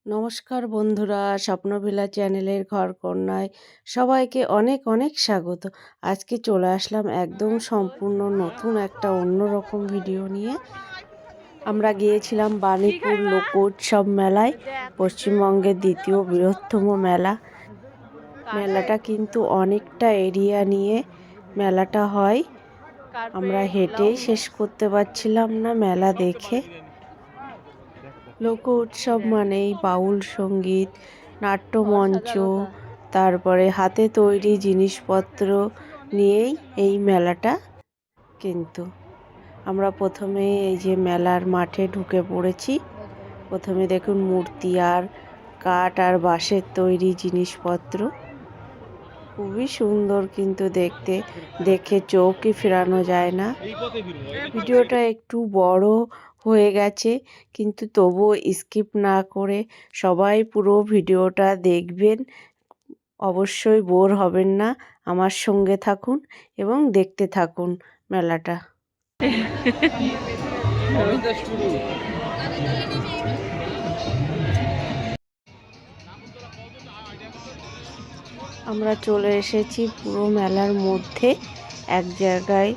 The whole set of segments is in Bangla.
নমস্কার বন্ধুরা, স্বপ্নভিলা চ্যানেলের ঘরকন্যায় সবাইকে অনেক অনেক স্বাগত। আজকে চলে আসলাম একদম সম্পূর্ণ নতুন একটা অন্যরকম ভিডিও নিয়ে। আমরা গিয়েছিলাম বাণীপুর লোক উৎসব মেলায়, পশ্চিমবঙ্গের দ্বিতীয় বৃহত্তম মেলা। মেলাটা কিন্তু অনেকটা এরিয়া নিয়ে মেলাটা হয়। আমরা হেঁটেই শেষ করতে পারছিলাম না মেলা দেখে। লোক উৎসব মানেই বাউল সঙ্গীত, নাট্যমঞ্চ, তারপরে হাতে তৈরি জিনিসপত্র নিয়েই এই মেলাটা। কিন্তু আমরা প্রথমে এই যে মেলার মাঠে ঢুকে পড়েছি। প্রথমে দেখুন মূর্তি আর কাঠ আর বাঁশের তৈরি জিনিসপত্র, খুবই সুন্দর কিন্তু দেখতে, দেখে চোখই ফেরানো যায় না। ভিডিওটা একটু বড় হয়ে গেছে, কিন্তু তবুও স্কিপ না করে সবাই পুরো ভিডিওটা দেখবেন। অবশ্যই বোর হবেন না, আমার সঙ্গে থাকুন এবং দেখতে থাকুন মেলাটা। আমরা চলে এসেছি পুরো মেলার মধ্যে এক জায়গায়।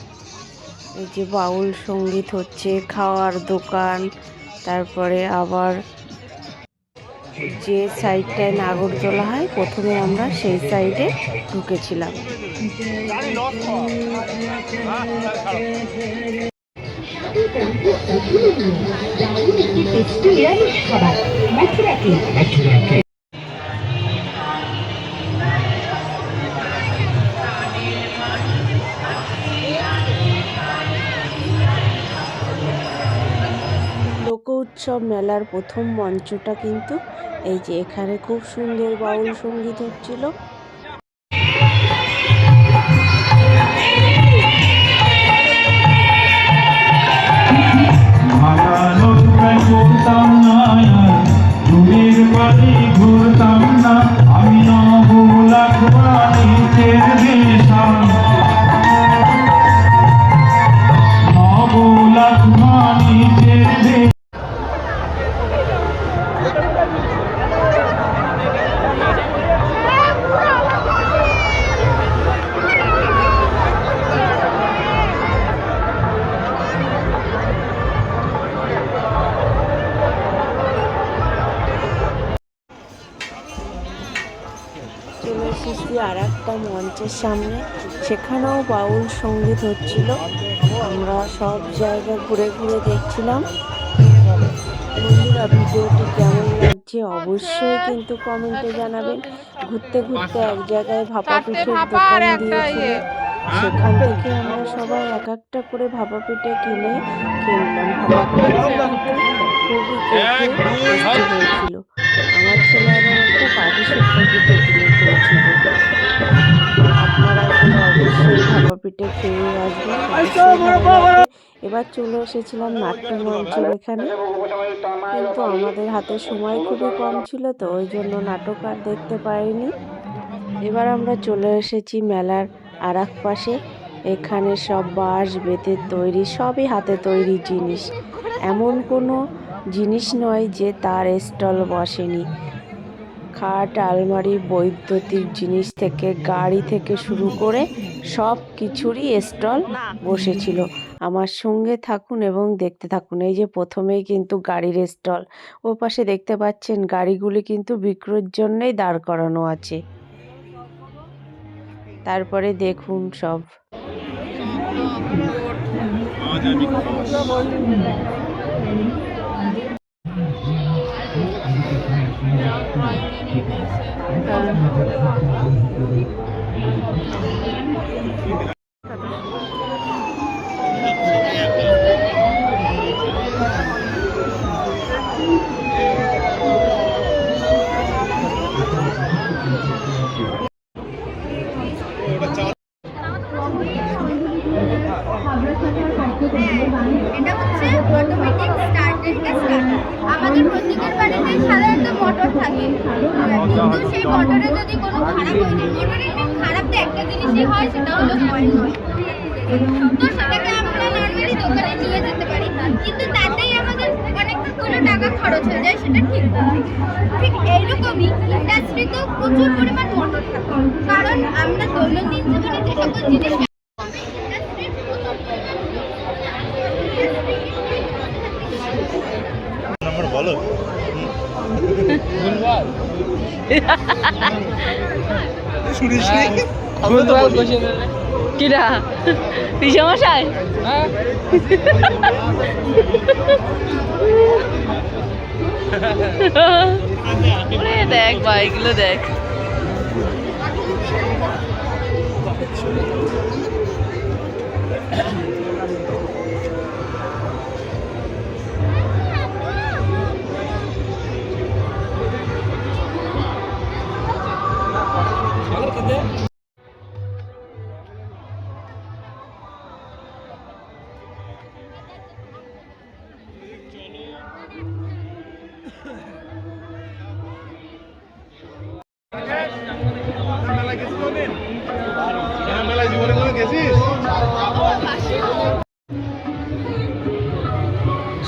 এই যে বাউল সঙ্গীত হচ্ছে, খাওয়ার দোকান, তারপরে আবার যে সাইডটায় নাগরদোলা হয়, প্রথমে আমরা সেই সাইডে ঢুকেছিলাম। লোক উৎসব মেলার প্রথম মঞ্চটা কিন্তু এই যে এখানে খুব সুন্দর বাউল সঙ্গীত হচ্ছিল। চলে এসেছি আর একটা মঞ্চের সামনে, সেখানেও বাউল সঙ্গীত হচ্ছিল। আমরা সব জায়গা ঘুরে ঘুরে দেখছিলাম। বন্ধুরা, ভিডিওটি কেমন লাগছে অবশ্যই কিন্তু কমেন্টে জানাবেন। ঘুরতে ঘুরতে এক জায়গায় ভাপা পিঠের দোকান দিয়েছিল, সেখান থেকে আমরা সবাই এক একটা করে ভাপা পিঠে কিনে কিনলাম। ভাপা পিঠে খুবই খেতে টেস্টি হয়েছিল। আমার ছেলে আবার একটা পাটিসাপটা পিঠে কিনে খেয়েছিল। আপনারা অবশ্যই ভাপা পিঠে খেয়ে আসবেন। এবার চলে এসেছিলাম নাট্যমঞ্চের এখানে, কিন্তু আমাদের হাতে সময় খুবই কম ছিল, তো ওই জন্য নাটক আর দেখতে পাইনি। এবার আমরা চলে এসেছি মেলার আর এক পাশে। এখানে সব বাঁশ বেতের তৈরি, সবই হাতে তৈরি জিনিস। এমন কোনো জিনিস নয় যে তার স্টল বসেনি। খাট, আলমারি, বৈদ্যুতিক জিনিস থেকে গাড়ি থেকে শুরু করে সব কিছুরই স্টল বসেছিল। আমার সঙ্গে থাকুন এবং দেখতে থাকুন। এই যে প্রথমেই কিন্তু গাড়ির স্টল, ও পাশে দেখতে পাচ্ছেন গাড়িগুলি কিন্তু বিক্রির জন্যই দাঁড় করানো আছে। তারপরে দেখুন সব এটা হচ্ছে অটোমেটিক স্টার্টারটা স্টার্টার। আমাদের প্রত্যেকের বাড়িতে সাধারণত মোটর থাকে, কিন্তু সেই মোটরে যদি কোনো খারাপ হয়ে যায়, মোটরের খারাপ তো একটা জিনিসই হয়, সেটা হলো অয়েল নষ্ট। তো সেটাকে আমরা নর্মালি দোকানে নিয়ে যেতে পারি, কিন্তু তাতেই আমাদের অনেকটা অনেকগুলো টাকা খরচ হয়ে যায়, সেটা ঠিক ঠিক এইরকমই ইন্ডাস্ট্রিতেও প্রচুর পরিমাণ মটর থাকে, কারণ আমরা দৈনন্দিন জীবনে যে সকল জিনিস নাম্বার বলো শুনিস কিরা পিসমশাই দেখ ভাইগুলো দেখ। মেলায় জীবনে কোনো গেছিস?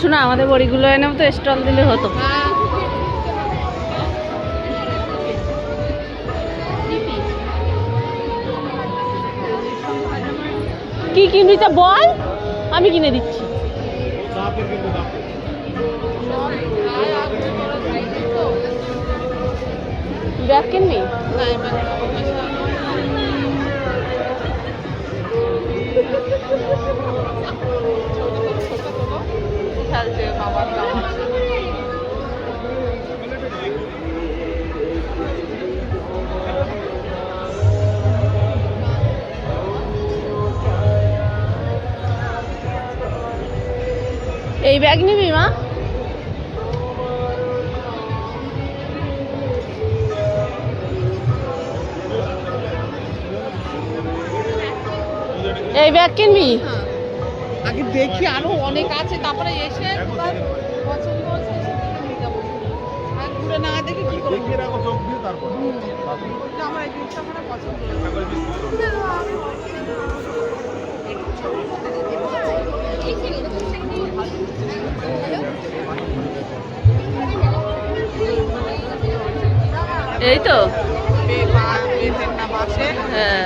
শোনা আমাদের বড়িগুলো এনেও তো স্টল দিলে হতো। কি কিনবি তা বল, আমি কিনে দিচ্ছি। ব্যাগ কিনবি? এই ব্যাগ নিবি মা? এই ব্যাগ কিনবি? আগে দেখি আরো অনেক আছে, তারপরে এসে একবার পছন্দ হচ্ছে সেটা নিয়ে যাবো। আর ঘুরে না দেখি কি করবো। দেখি রাখো চোখ দিয়ে তারপর আমার এই জিনিসটা আমার পছন্দ হয়েছে। এই তো বাসে হ্যাঁ।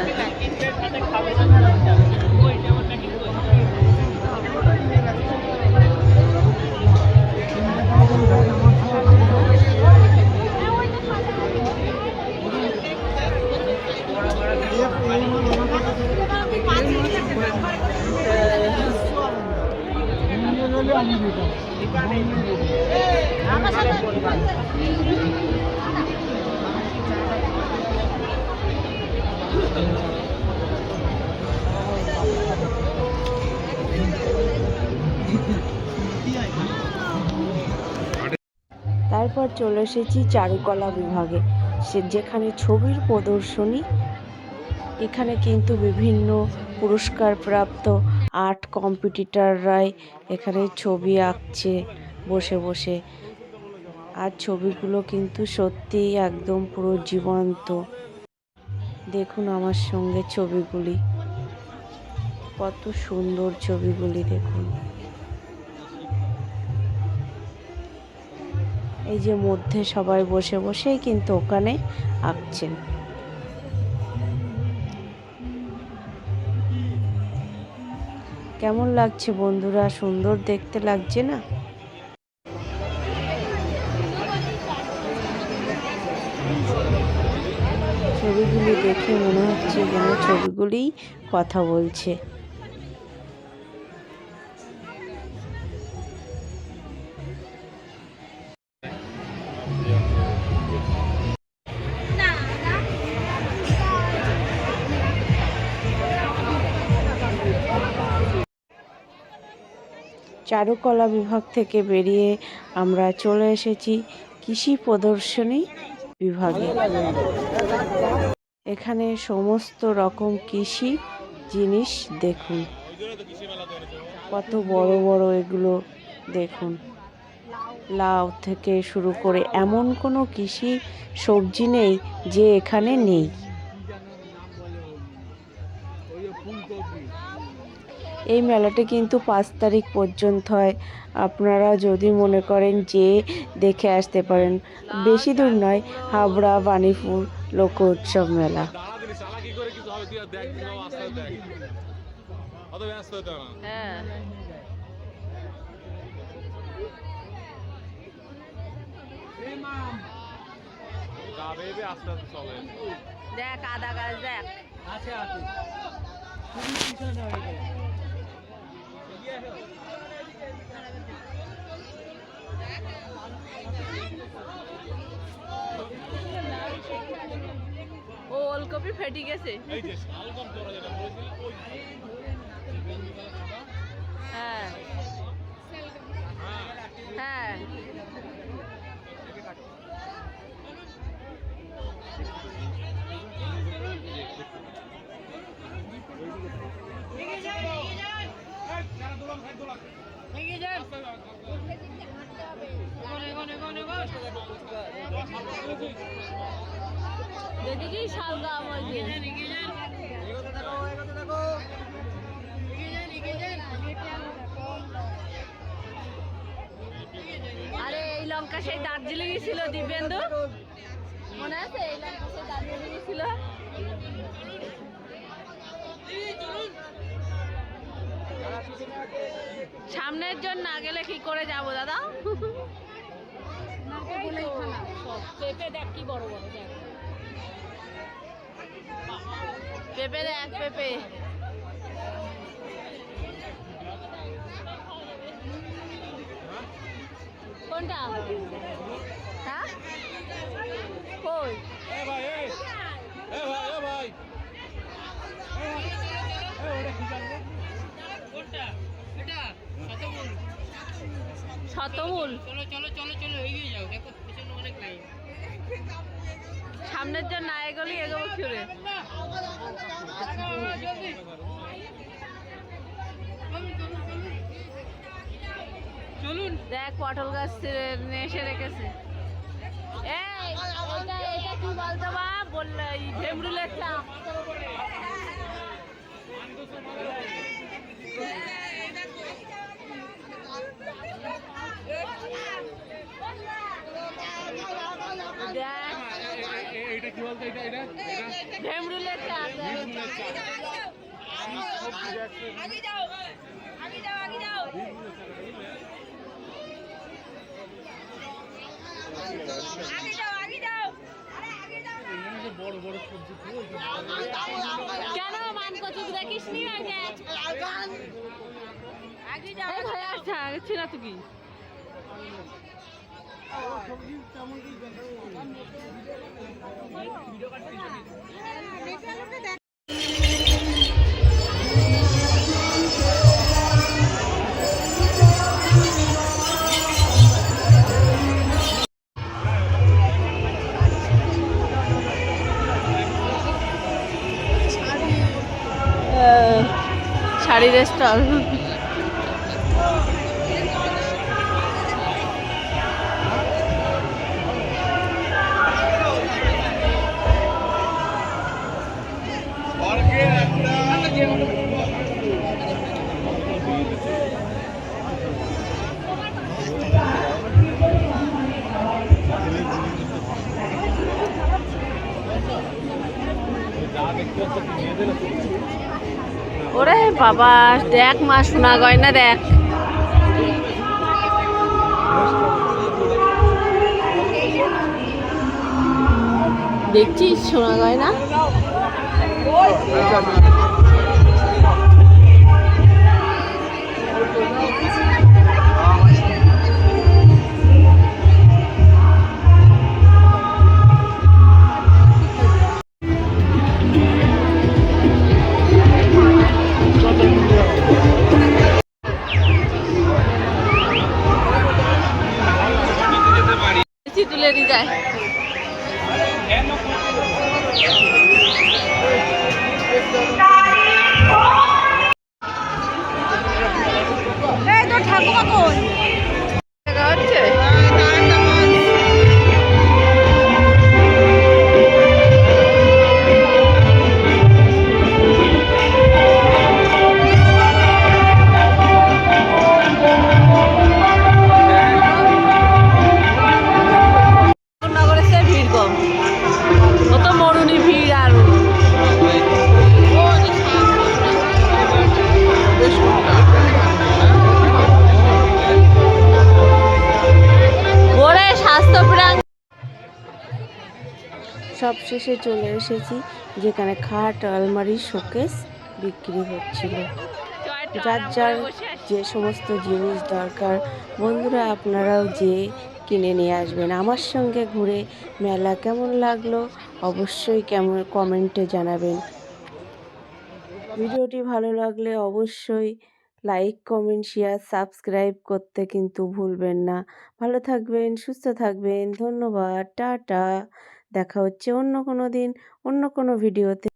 তারপর চলে এসেছি চারুকলা বিভাগে, যেখানে ছবির প্রদর্শনী। এখানে কিন্তু বিভিন্ন পুরস্কারপ্রাপ্ত আর্ট কম্পিটিটররাই এখানে ছবি আঁকছে বসে বসে। আর ছবিগুলো কিন্তু সত্যিই একদম পুরো জীবন্ত। দেখুন আমার সঙ্গে ছবিগুলি, কত সুন্দর ছবিগুলি দেখুন। এই যে মধ্যে সবাই বসে বসেই কিন্তু ওখানে আঁকছেন। কেমন লাগছে বন্ধুরা? সুন্দর দেখতে লাগছে না? ছবিগুলি দেখে মনে হচ্ছে যেন ছবিগুলি কথা বলছে। চারুকলা বিভাগ থেকে বেরিয়ে আমরা চলে এসেছি কৃষি প্রদর্শনী বিভাগে। এখানে সমস্ত রকম কৃষি জিনিস দেখুন, কত বড় বড় এগুলো দেখুন। লাউ থেকে শুরু করে এমন কোনো কৃষি সবজি নেই যে এখানে নেই। এই মেলাটা কিন্তু 5 তারিখ পর্যন্ত হয়। আপনারা যদি মনে করেন যে দেখে আসতে পারেন। বেশি দূর নয়, হাবড়া বাণীপুর লোক উৎসব মেলা। হ্যাঁ দেখ আদা গাছ দেখ। ও ওলকপি ফেটে গেছে। হ্যাঁ হ্যাঁ দেখি কি শালগাম আছে। আরে এই লঙ্কা সেই দার্জিলিং ছিল দিব্যেন্দু, মনে আছে? এই লঙ্কা সেই দার্জিলিং ছিল। সামনের জন না গেলে কি করে যাবো দাদা? পেঁপে দেখ কি বড় বড়, দেখ পেঁপে দেখ পেঁপে। কোনটা? হ্যাঁ কই? শতমূল। সামনের জন না এগোলে এগোবো ফিরে। চলুন দেখ পটল গাছ এসে রেখেছে। এই এটা কি বলতো বা বললে ঢেমরুলের চাপ। ঢেমরুলের চাপ। আগে যাও আগে যাও আগে যাও। কেন মান কচু দেখিস নি? আগে যাও ভাই। আচ্ছা আগে না তুই শাড়ির স্টল। ওরে বাবা দেখ মা সোনা গয়না দেখ। দেখছিস সোনা গয়না? তুলে দিয়ে যায়। ঠাকুমা কোন হচ্ছে? সবশেষে চলে এসেছি যেখানে খাট, আলমারি, শোকেস বিক্রি হচ্ছিল। যার যার যে সমস্ত জিনিস দরকার বন্ধুরা আপনারাও যেয়ে কিনে নিয়ে আসবেন। আমার সঙ্গে ঘুরে মেলা কেমন লাগলো অবশ্যই কমেন্টে জানাবেন। ভিডিওটি ভালো লাগলে অবশ্যই লাইক, কমেন্ট, শেয়ার, সাবস্ক্রাইব করতে কিন্তু ভুলবেন না। ভালো থাকবেন, সুস্থ থাকবেন। ধন্যবাদ, টাটা। দেখা হচ্ছে অন্য কোনো দিন অন্য কোনো ভিডিওতে।